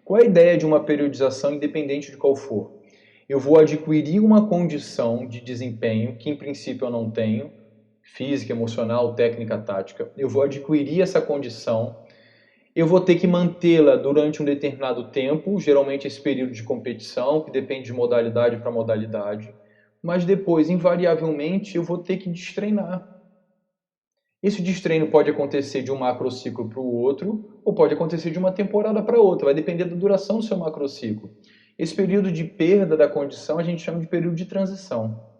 Qual é a ideia de uma periodização independente de qual for? Eu vou adquirir uma condição de desempenho que em princípio eu não tenho, física, emocional, técnica, tática. Eu vou adquirir essa condição, eu vou ter que mantê-la durante um determinado tempo, geralmente esse período de competição, que depende de modalidade para modalidade, mas depois, invariavelmente, eu vou ter que destreinar. Esse destreino pode acontecer de um macrociclo para o outro, ou pode acontecer de uma temporada para outra, vai depender da duração do seu macrociclo. Esse período de perda da condição a gente chama de período de transição.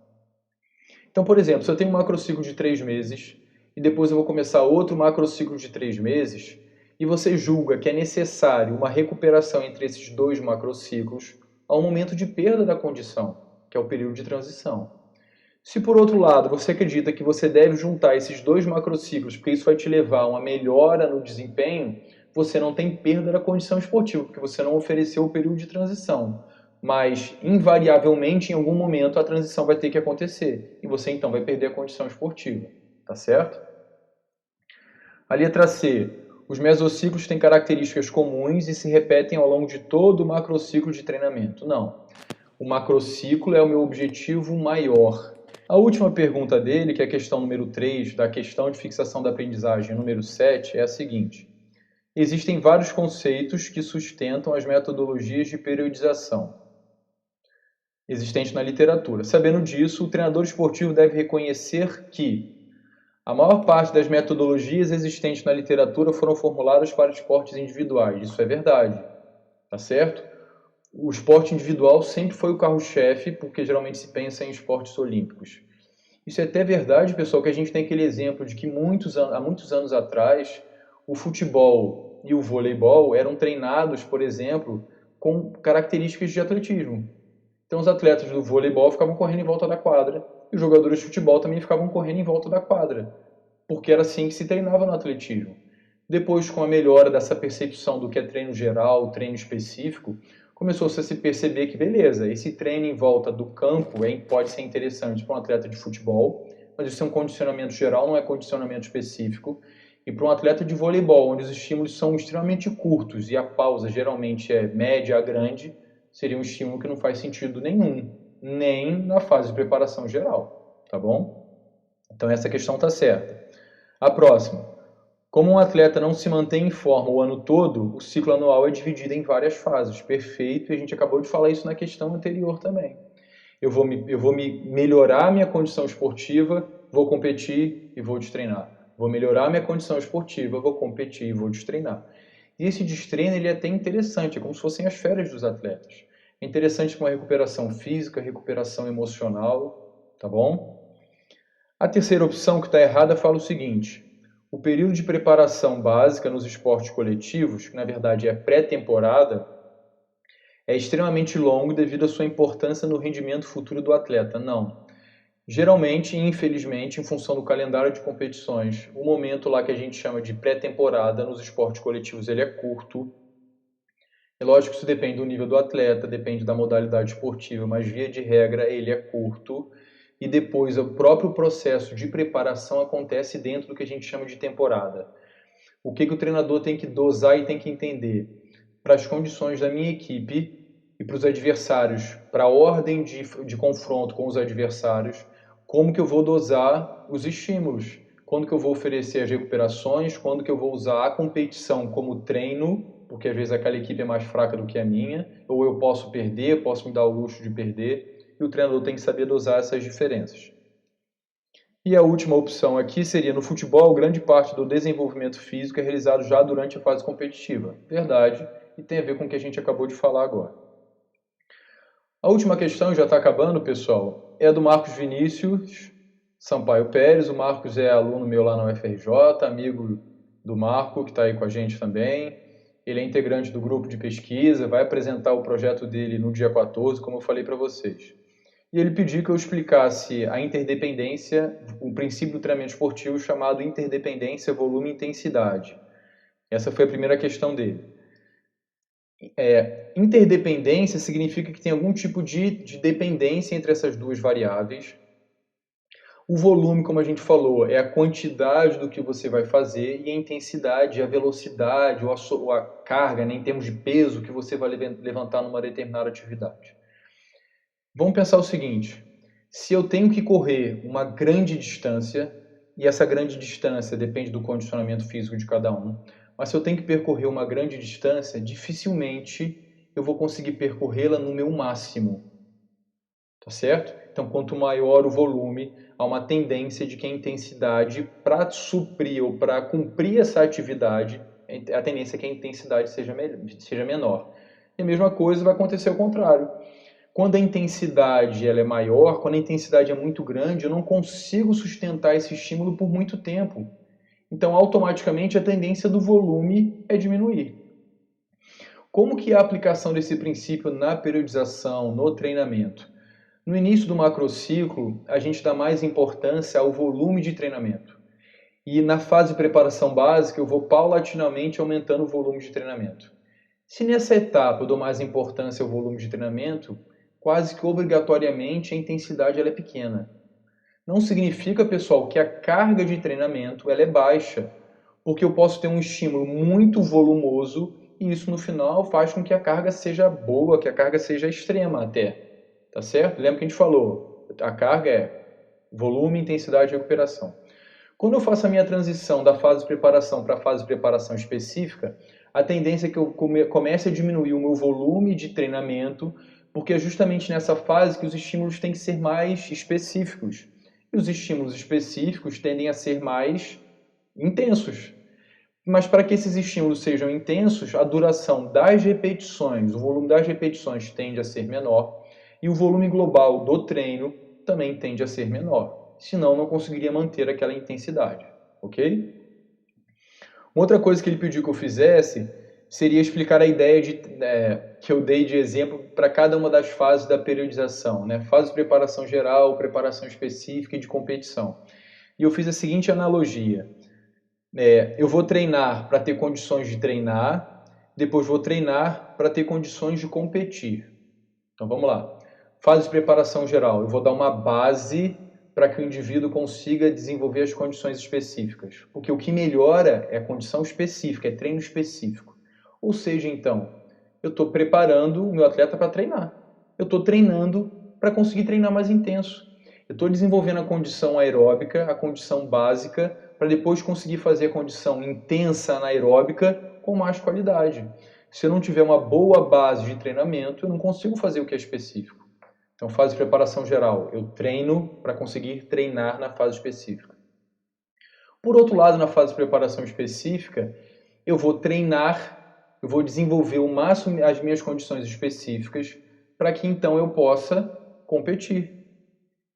Então, por exemplo, se eu tenho um macrociclo de 3 meses, e depois eu vou começar outro macrociclo de 3 meses, e você julga que é necessário uma recuperação entre esses 2 macrociclos, há um momento de perda da condição, que é o período de transição. Se por outro lado você acredita que você deve juntar esses 2 macrociclos, porque isso vai te levar a uma melhora no desempenho, você não tem perda da condição esportiva, porque você não ofereceu o período de transição. Mas, invariavelmente, em algum momento, a transição vai ter que acontecer. E você, então, vai perder a condição esportiva. Tá certo? A letra C. Os mesociclos têm características comuns e se repetem ao longo de todo o macrociclo de treinamento. Não. O macrociclo é o meu objetivo maior. A última pergunta dele, que é a questão número 3, da questão de fixação da aprendizagem número 7, é a seguinte. Existem vários conceitos que sustentam as metodologias de periodização existentes na literatura. Sabendo disso, o treinador esportivo deve reconhecer que a maior parte das metodologias existentes na literatura foram formuladas para esportes individuais. Isso é verdade, tá certo? O esporte individual sempre foi o carro-chefe, porque geralmente se pensa em esportes olímpicos. Isso é até verdade, pessoal, que a gente tem aquele exemplo de que há muitos anos atrás, o futebol e o voleibol eram treinados, por exemplo, com características de atletismo. Então os atletas do voleibol ficavam correndo em volta da quadra e os jogadores de futebol também ficavam correndo em volta da quadra, porque era assim que se treinava no atletismo. Depois, com a melhora dessa percepção do que é treino geral, treino específico, começou-se a se perceber que, beleza, esse treino em volta do campo pode ser interessante para um atleta de futebol, mas isso é um condicionamento geral, não é condicionamento específico. E para um atleta de voleibol, onde os estímulos são extremamente curtos e a pausa geralmente é média a grande, seria um estímulo que não faz sentido nenhum, nem na fase de preparação geral, tá bom? Então essa questão está certa. A próxima. Como um atleta não se mantém em forma o ano todo, o ciclo anual é dividido em várias fases. Perfeito, e a gente acabou de falar isso na questão anterior também. Eu vou melhorar minha condição esportiva, vou competir e vou destreinar. Vou melhorar minha condição esportiva, vou competir e vou destreinar. E esse destreino ele é até interessante, é como se fossem as férias dos atletas. É interessante com a recuperação física, recuperação emocional, tá bom? A terceira opção que está errada fala o seguinte: o período de preparação básica nos esportes coletivos, que na verdade é pré-temporada, é extremamente longo devido à sua importância no rendimento futuro do atleta. Não. Geralmente, infelizmente, em função do calendário de competições, o momento lá que a gente chama de pré-temporada nos esportes coletivos ele é curto. É lógico que isso depende do nível do atleta, depende da modalidade esportiva, mas via de regra ele é curto. e depois o próprio processo de preparação acontece dentro do que a gente chama de temporada. O que o treinador tem que dosar e tem que entender? Para as condições da minha equipe e para os adversários, para a ordem de confronto com os adversários, como que eu vou dosar os estímulos? Quando que eu vou oferecer as recuperações? Quando que eu vou usar a competição como treino? Porque às vezes aquela equipe é mais fraca do que a minha, ou eu posso perder, posso me dar o luxo de perder, e o treinador tem que saber dosar essas diferenças. E a última opção aqui seria, no futebol, grande parte do desenvolvimento físico é realizado já durante a fase competitiva. Verdade, e tem a ver com o que a gente acabou de falar agora. A última questão, já está acabando, pessoal, é a do Marcos Vinícius Sampaio Pérez. O Marcos é aluno meu lá na UFRJ, amigo do Marco, que está aí com a gente também. Ele é integrante do grupo de pesquisa, vai apresentar o projeto dele no dia 14, como eu falei para vocês. E ele pediu que eu explicasse a interdependência, o princípio do treinamento esportivo chamado interdependência, volume e intensidade. Essa foi a primeira questão dele. Interdependência significa que tem algum tipo de dependência entre essas duas variáveis. O volume, como a gente falou, é a quantidade do que você vai fazer, e a intensidade, a velocidade ou a carga, né, em termos de peso que você vai levantar numa determinada atividade. Vamos pensar o seguinte: se eu tenho que correr uma grande distância, e essa grande distância depende do condicionamento físico de cada um, mas se eu tenho que percorrer uma grande distância, dificilmente eu vou conseguir percorrê-la no meu máximo. Tá certo? Então, quanto maior o volume, há uma tendência de que a intensidade, para suprir ou para cumprir essa atividade, a tendência é que a intensidade seja menor. E a mesma coisa vai acontecer ao contrário. Quando a intensidade ela é maior, quando a intensidade é muito grande, eu não consigo sustentar esse estímulo por muito tempo. Então, automaticamente, a tendência do volume é diminuir. Como que é a aplicação desse princípio na periodização, no treinamento? No início do macrociclo, a gente dá mais importância ao volume de treinamento. E na fase de preparação básica, eu vou paulatinamente aumentando o volume de treinamento. Se nessa etapa eu dou mais importância ao volume de treinamento, quase que obrigatoriamente a intensidade ela é pequena. Não significa, pessoal, que a carga de treinamento ela é baixa, porque eu posso ter um estímulo muito volumoso e isso no final faz com que a carga seja boa, que a carga seja extrema até. Tá certo? Lembra que a gente falou, a carga é volume, intensidade e recuperação. Quando eu faço a minha transição da fase de preparação para a fase de preparação específica, a tendência é que eu comece a diminuir o meu volume de treinamento, porque é justamente nessa fase que os estímulos têm que ser mais específicos. E os estímulos específicos tendem a ser mais intensos. Mas para que esses estímulos sejam intensos, a duração das repetições, o volume das repetições tende a ser menor e o volume global do treino também tende a ser menor. Senão, não conseguiria manter aquela intensidade, ok? Outra coisa que ele pediu que eu fizesse seria explicar a ideia que eu dei de exemplo para cada uma das fases da periodização, né? Fase de preparação geral, preparação específica e de competição. E eu fiz a seguinte analogia. Eu vou treinar para ter condições de treinar, depois vou treinar para ter condições de competir. Então vamos lá. Fase de preparação geral. Eu vou dar uma base para que o indivíduo consiga desenvolver as condições específicas. Porque o que melhora é a condição específica, é treino específico. Ou seja, então, eu estou preparando o meu atleta para treinar. Eu estou treinando para conseguir treinar mais intenso. Eu estou desenvolvendo a condição aeróbica, a condição básica, para depois conseguir fazer a condição intensa anaeróbica com mais qualidade. Se eu não tiver uma boa base de treinamento, eu não consigo fazer o que é específico. Então, fase de preparação geral, eu treino para conseguir treinar na fase específica. Por outro lado, na fase de preparação específica, eu vou treinar, eu vou desenvolver o máximo as minhas condições específicas para que então eu possa competir.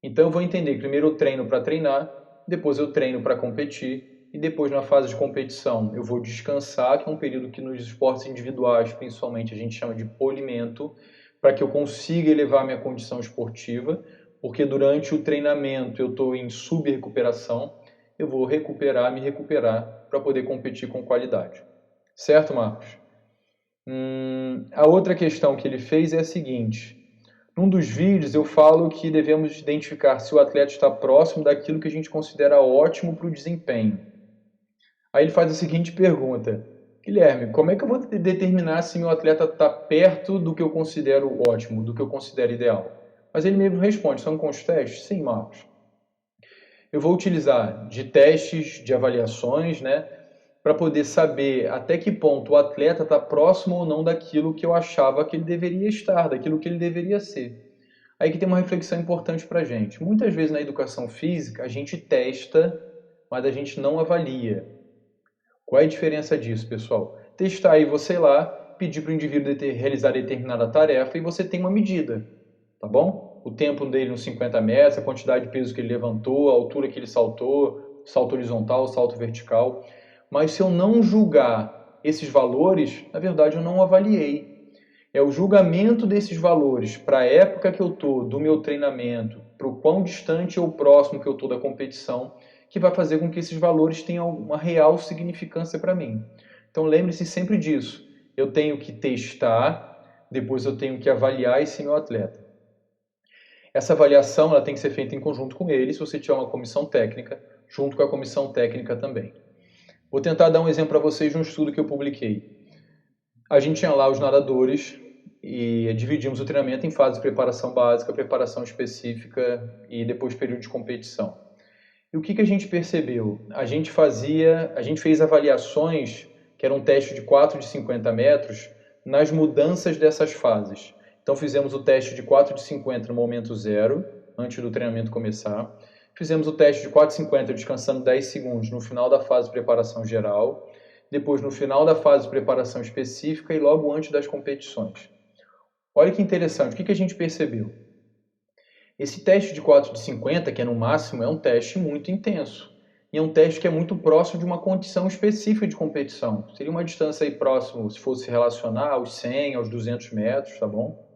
Então eu vou entender que primeiro eu treino para treinar, depois eu treino para competir e depois na fase de competição eu vou descansar, que é um período que nos esportes individuais principalmente a gente chama de polimento, para que eu consiga elevar minha condição esportiva, porque durante o treinamento eu estou em sub-recuperação, eu vou me recuperar para poder competir com qualidade. Certo, Marcos? A outra questão que ele fez é a seguinte: Num dos vídeos eu falo que devemos identificar se o atleta está próximo daquilo que a gente considera ótimo para o desempenho. Aí ele faz a seguinte pergunta: Guilherme, como é que eu vou determinar se meu atleta está perto do que eu considero ótimo, do que eu considero ideal? Mas ele mesmo responde: são com os testes? Sim, Marcos. Eu vou utilizar de testes, de avaliações, né, para poder saber até que ponto o atleta está próximo ou não daquilo que eu achava que ele deveria estar, daquilo que ele deveria ser. Aí que tem uma reflexão importante para a gente. Muitas vezes na educação física a gente testa, mas a gente não avalia. Qual é a diferença disso, pessoal? Testar aí você ir lá, pedir para o indivíduo realizar determinada tarefa e você tem uma medida, tá bom? O tempo dele nos 50 metros, a quantidade de peso que ele levantou, a altura que ele saltou, salto horizontal, salto vertical. Mas se eu não julgar esses valores, na verdade eu não avaliei. É o julgamento desses valores para a época que eu estou do meu treinamento, para o quão distante ou próximo que eu estou da competição, que vai fazer com que esses valores tenham uma real significância para mim. Então lembre-se sempre disso. Eu tenho que testar, depois eu tenho que avaliar esse meu atleta. Essa avaliação ela tem que ser feita em conjunto com ele, se você tiver uma comissão técnica, junto com a comissão técnica também. Vou tentar dar um exemplo para vocês de um estudo que eu publiquei. A gente tinha lá os nadadores e dividimos o treinamento em fase de preparação básica, preparação específica e depois período de competição. E o que a gente percebeu? A gente fez avaliações, que era um teste de 4 de 50 metros, nas mudanças dessas fases. Então fizemos o teste de 4 de 50 no momento zero, antes do treinamento começar. Fizemos o teste de 4 de 50 descansando 10 segundos no final da fase de preparação geral, depois no final da fase de preparação específica e logo antes das competições. Olha que interessante, o que a gente percebeu? Esse teste de 4 de 50, que é no máximo, é um teste muito intenso. E é um teste que é muito próximo de uma condição específica de competição. Seria uma distância aí próximo, se fosse relacionar aos 100, aos 200 metros, tá bom?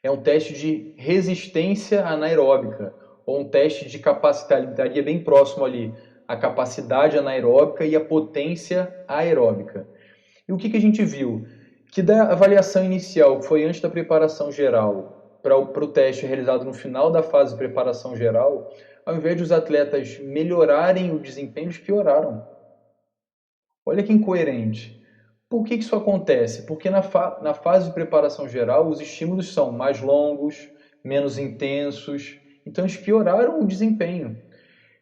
É um teste de resistência anaeróbica, ou um teste de capacidade, estaria bem próximo ali, a capacidade anaeróbica e a potência aeróbica. E o que a gente viu? Que da avaliação inicial, que foi antes da preparação geral, para o teste realizado no final da fase de preparação geral, ao invés de os atletas melhorarem o desempenho, eles pioraram. Olha que incoerente. Por que isso acontece? Porque na fase de preparação geral, os estímulos são mais longos, menos intensos, então eles pioraram o desempenho.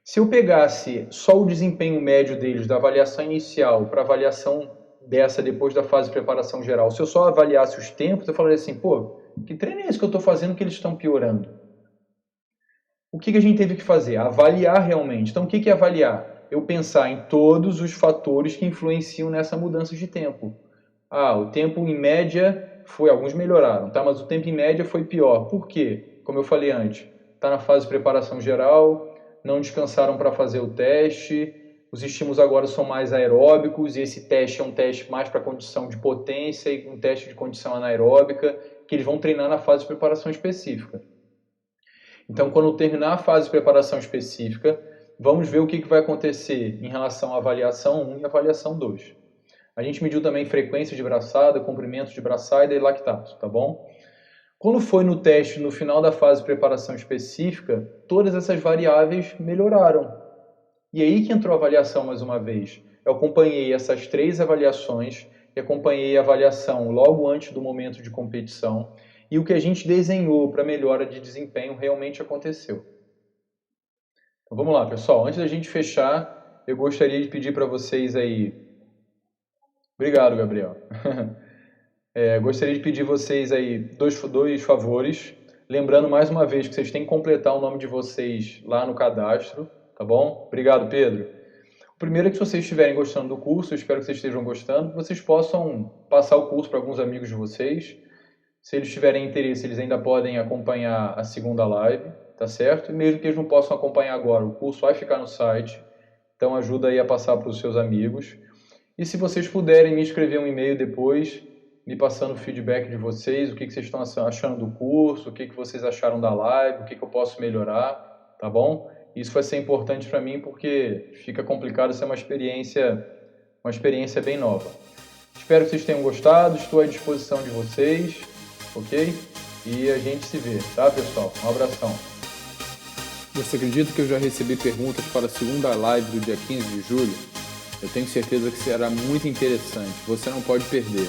Se eu pegasse só o desempenho médio deles, da avaliação inicial para a avaliação dessa depois da fase de preparação geral, se eu só avaliasse os tempos, eu falaria assim, pô, que treino é esse que eu estou fazendo que eles estão piorando? O que a gente teve que fazer? Avaliar realmente. Então, o que é avaliar? Eu pensar em todos os fatores que influenciam nessa mudança de tempo. Ah, o tempo em média foi, alguns melhoraram, tá? Mas o tempo em média foi pior. Por quê? Como eu falei antes, está na fase de preparação geral, não descansaram para fazer o teste, os estímulos agora são mais aeróbicos e esse teste é um teste mais para condição de potência e um teste de condição anaeróbica, que eles vão treinar na fase de preparação específica. Então, quando terminar a fase de preparação específica, vamos ver o que vai acontecer em relação à avaliação 1 e avaliação 2. A gente mediu também frequência de braçada, comprimento de braçada e lactato, tá bom? Quando foi no teste no final da fase de preparação específica, todas essas variáveis melhoraram. E aí que entrou a avaliação mais uma vez. Eu acompanhei essas 3 avaliações e acompanhei a avaliação logo antes do momento de competição e o que a gente desenhou para melhora de desempenho realmente aconteceu. Então vamos lá, pessoal. Antes da gente fechar, eu gostaria de pedir para vocês aí... Obrigado, Gabriel. Gostaria de pedir vocês aí dois favores. Lembrando mais uma vez que vocês têm que completar o nome de vocês lá no cadastro, tá bom? Obrigado, Pedro. O primeiro é que se vocês estiverem gostando do curso, eu espero que vocês estejam gostando, vocês possam passar o curso para alguns amigos de vocês. Se eles tiverem interesse, eles ainda podem acompanhar a segunda live, tá certo? E mesmo que eles não possam acompanhar agora, o curso vai ficar no site, então ajuda aí a passar para os seus amigos. E se vocês puderem me escrever um e-mail depois, me passando o feedback de vocês, o que vocês estão achando do curso, o que vocês acharam da live, o que eu posso melhorar, tá bom? Isso vai ser importante para mim porque fica complicado ser uma experiência bem nova. Espero que vocês tenham gostado, estou à disposição de vocês, ok? e a gente se vê, tá, pessoal? Um abração. Você acredita que eu já recebi perguntas para a segunda live do dia 15 de julho? Eu tenho certeza que será muito interessante. Você não pode perder.